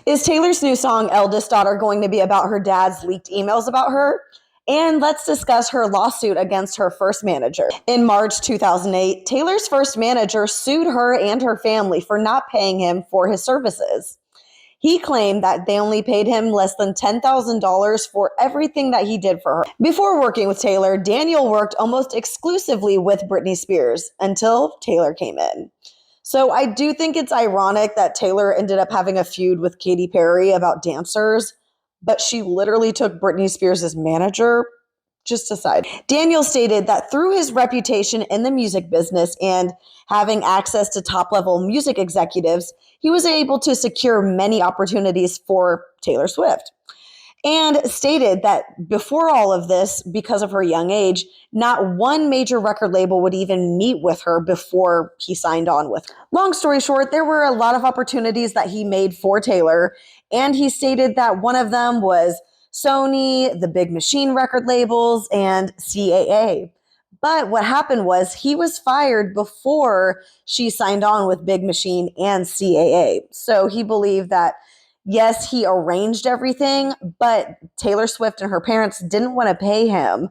Is Taylor's new song, Eldest Daughter, going to be about her dad's leaked emails about her? And let's discuss her lawsuit against her first manager. In March 2008, Taylor's first manager sued her and her family for not paying him for his services. He claimed that they only paid him less than $10,000 for everything that he did for her. Before working with Taylor, Daniel worked almost exclusively with Britney Spears until Taylor came in. So I do think it's ironic that Taylor ended up having a feud with Katy Perry about dancers, but she literally took Britney Spears' manager. Just aside. Daniel stated that through his reputation in the music business and having access to top level music executives, he was able to secure many opportunities for Taylor Swift. And stated that before all of this, because of her young age, not one major record label would even meet with her before he signed on with her. Long story short, there were a lot of opportunities that he made for Taylor, and he stated that one of them was Sony, the Big Machine record labels, and CAA. But what happened was he was fired before she signed on with Big Machine and CAA. So he believed that yes, he arranged everything, but Taylor Swift and her parents didn't want to pay him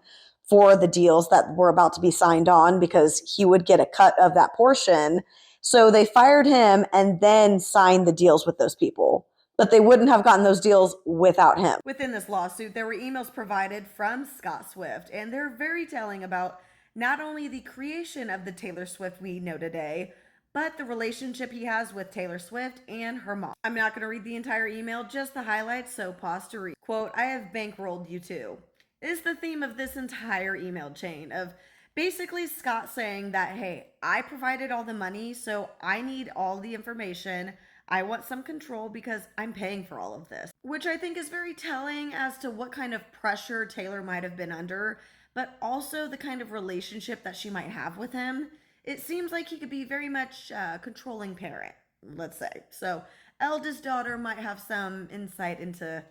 for the deals that were about to be signed on because he would get a cut of that portion. So they fired him and then signed the deals with those people. But they wouldn't have gotten those deals without him. Within this lawsuit, there were emails provided from Scott Swift, and they're very telling about not only the creation of the Taylor Swift we know today, but the relationship he has with Taylor Swift and her mom. I'm not going to read the entire email, just the highlights, so pause to read. Quote, "I have bankrolled you too," is the theme of this entire email chain of basically Scott saying that, hey, I provided all the money, so I need all the information. I want some control because I'm paying for all of this, which I think is very telling as to what kind of pressure Taylor might have been under, but also the kind of relationship that she might have with him. It seems like he could be very much a controlling parent, let's say. So, eldest daughter might have some insight into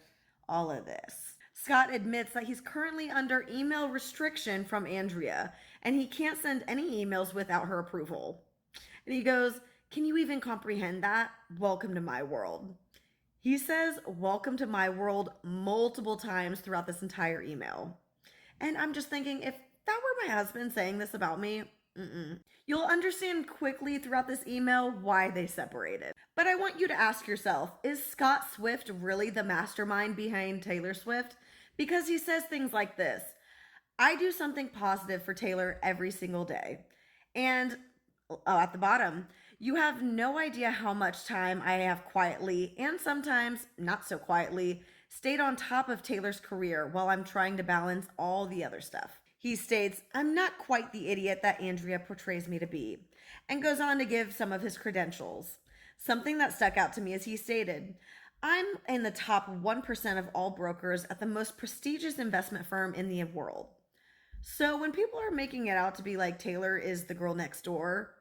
all of this. Scott admits that he's currently under email restriction from Andrea, and he can't send any emails without her approval. And he goes, "Can you even comprehend that? Welcome to my world." He says, "Welcome to my world" multiple times throughout this entire email. And I'm just thinking, if that were my husband saying this about me, you'll understand quickly throughout this email why they separated. But I want you to ask yourself, is Scott Swift really the mastermind behind Taylor Swift? Because he says things like this: "I do something positive for Taylor every single day." And at the bottom, "You have no idea how much time I have quietly, and sometimes not so quietly, stayed on top of Taylor's career while I'm trying to balance all the other stuff." He states, "I'm not quite the idiot that Andrea portrays me to be," and goes on to give some of his credentials. Something that stuck out to me is he stated, "I'm in the top 1% of all brokers at the most prestigious investment firm in the world." So when people are making it out to be like Taylor is the girl next door,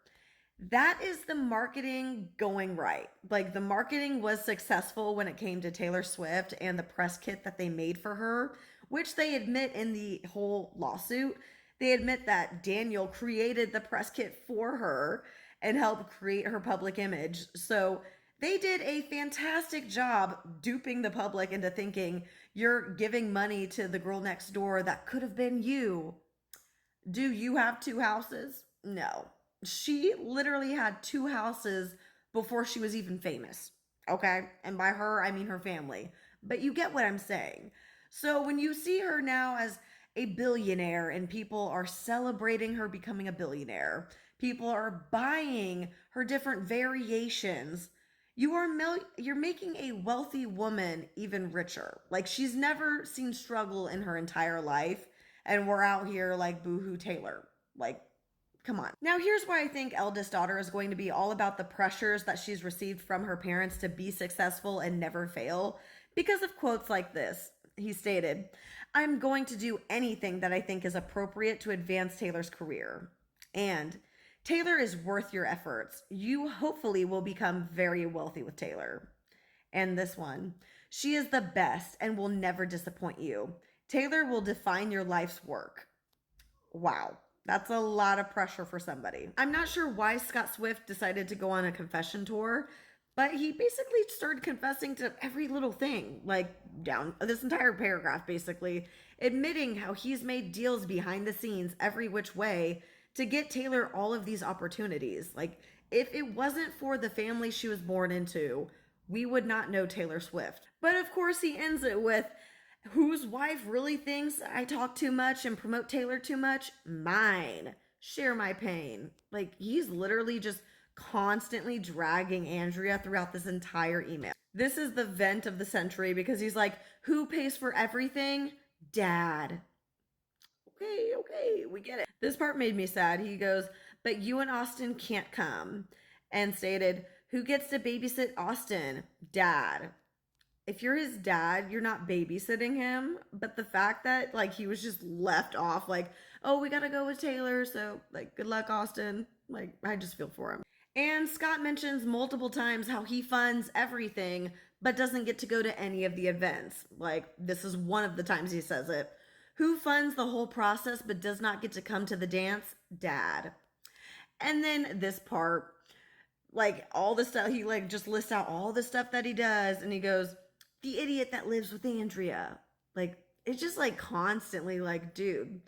that is the marketing going right. Like, the marketing was successful when it came to Taylor Swift and the press kit that they made for her, which they admit in the whole lawsuit. They admit that Daniel created the press kit for her and helped create her public image. So they did a fantastic job duping the public into thinking you're giving money to the girl next door that could have been you. Do you have two houses? No. She literally had two houses before she was even famous. Okay? And by her, I mean her family. But you get what I'm saying. So when you see her now as a billionaire and people are celebrating her becoming a billionaire, people are buying her different variations, you're making a wealthy woman even richer. Like, she's never seen struggle in her entire life, and we're out here like boohoo Taylor. Like, come on. Now, here's why I think eldest daughter is going to be all about the pressures that she's received from her parents to be successful and never fail. Because of quotes like this. He stated, "I'm going to do anything that I think is appropriate to advance Taylor's career." And "Taylor is worth your efforts. You hopefully will become very wealthy with Taylor." And this one, "She is the best and will never disappoint you. Taylor will define your life's work." Wow. That's a lot of pressure for somebody. I'm not sure why Scott Swift decided to go on a confession tour, But he basically started confessing to every little thing, like down this entire paragraph, basically, admitting how he's made deals behind the scenes every which way to get Taylor all of these opportunities. Like, if it wasn't for the family she was born into, we would not know Taylor Swift. But of course, he ends it with, whose wife really thinks I talk too much and promote Taylor too much? Mine. Share my pain. Like, he's literally just constantly dragging Andrea throughout this entire email. This is the vent of the century because he's like, who pays for everything? Dad. Okay, we get it. This part made me sad. He goes, but you and Austin can't come. And stated, who gets to babysit Austin? Dad. If you're his dad, you're not babysitting him. But the fact that like he was just left off, like, oh, we gotta go with Taylor, so like good luck, Austin. Like, I just feel for him. And Scott mentions multiple times how he funds everything, but doesn't get to go to any of the events. Like, this is one of the times he says it. Who funds the whole process but does not get to come to the dance? Dad. And then this part, like all the stuff, he like just lists out all the stuff that he does, and he goes, the idiot that lives with Andrea. Like, it's just like constantly like, dude,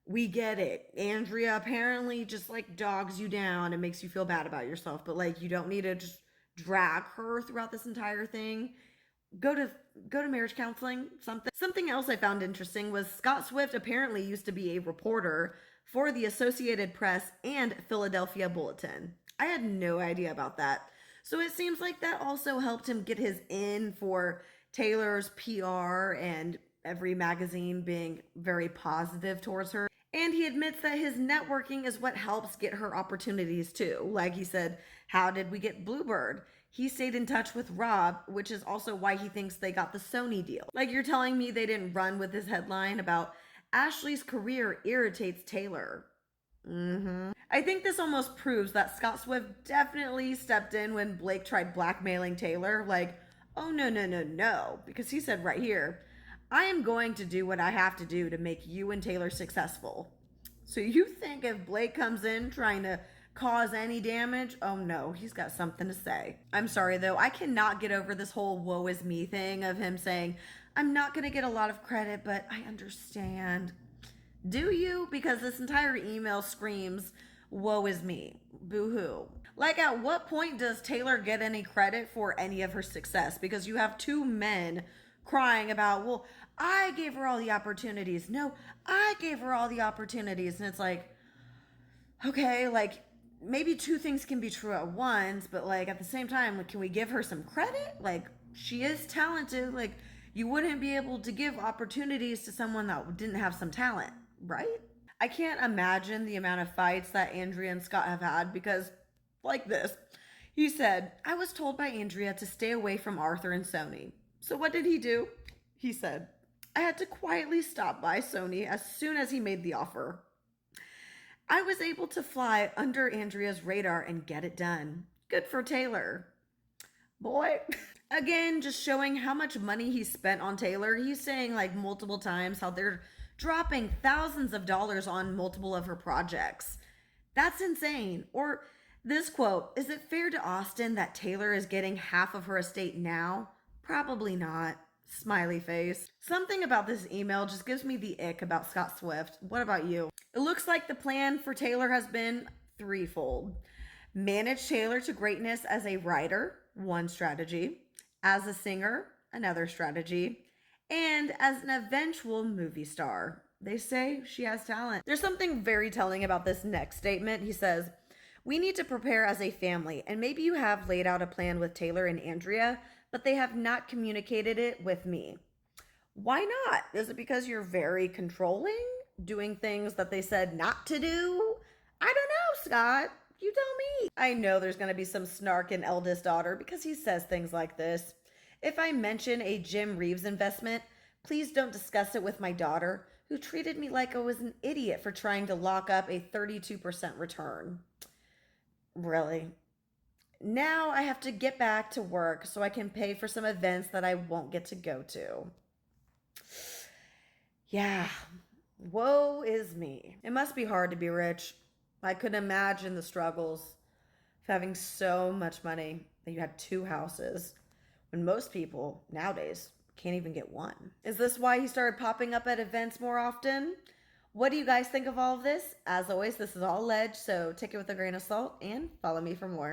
we get it. Andrea apparently just like dogs you down and makes you feel bad about yourself, but like you don't need to just drag her throughout this entire thing. Go to marriage counseling. Something else I found interesting was Scott Swift apparently used to be a reporter for the Associated Press and Philadelphia Bulletin. I had no idea about that. So it seems like that also helped him get his in for Taylor's PR and every magazine being very positive towards her. And he admits that his networking is what helps get her opportunities too. Like he said, how did we get Bluebird? He stayed in touch with Rob, which is also why he thinks they got the Sony deal. Like, you're telling me they didn't run with this headline about Ashley's career irritates Taylor. I think this almost proves that Scott Swift definitely stepped in when Blake tried blackmailing Taylor. Like, oh, no. Because he said right here, I am going to do what I have to do to make you and Taylor successful. So you think if Blake comes in trying to cause any damage? Oh no, he's got something to say. I'm sorry though, I cannot get over this whole woe is me thing of him saying, I'm not going to get a lot of credit, but I understand. Do you? Because this entire email screams, woe is me. Boo-hoo. Like, at what point does Taylor get any credit for any of her success? Because you have two men crying about, well, I gave her all the opportunities. No, I gave her all the opportunities. And it's like, okay, like, maybe two things can be true at once, but like at the same time, like, can we give her some credit? Like, she is talented. Like, you wouldn't be able to give opportunities to someone that didn't have some talent, right? I can't imagine the amount of fights that Andrea and Scott have had because, like this, he said, I was told by Andrea to stay away from Arthur and Sony. So what did he do? He said, I had to quietly stop by Sony as soon as he made the offer. I was able to fly under Andrea's radar and get it done. Good for Taylor. Boy. Again, just showing how much money he spent on Taylor. He's saying like multiple times how they're dropping thousands of dollars on multiple of her projects. That's insane. Or this quote, is it fair to Austin that Taylor is getting half of her estate now? Probably not. Smiley face. Something about this email just gives me the ick about Scott Swift. What about you? It looks like the plan for Taylor has been threefold. Manage Taylor to greatness as a writer, one strategy. As a singer, another strategy. And as an eventual movie star. They say she has talent. There's something very telling about this next statement. He says, we need to prepare as a family, and maybe you have laid out a plan with Taylor and Andrea, but they have not communicated it with me. Why not? Is it because you're very controlling? Doing things that they said not to do? I don't know, Scott. You tell me. I know there's going to be some snark in eldest daughter because he says things like this. If I mention a Jim Reeves investment, please don't discuss it with my daughter, who treated me like I was an idiot for trying to lock up a 32% return. Really? Now I have to get back to work so I can pay for some events that I won't get to go to. Yeah, woe is me. It must be hard to be rich. I couldn't imagine the struggles of having so much money. that you had two houses when most people nowadays can't even get one. Is this why he started popping up at events more often? What do you guys think of all of this? As always, this is all alleged, so take it with a grain of salt and follow me for more.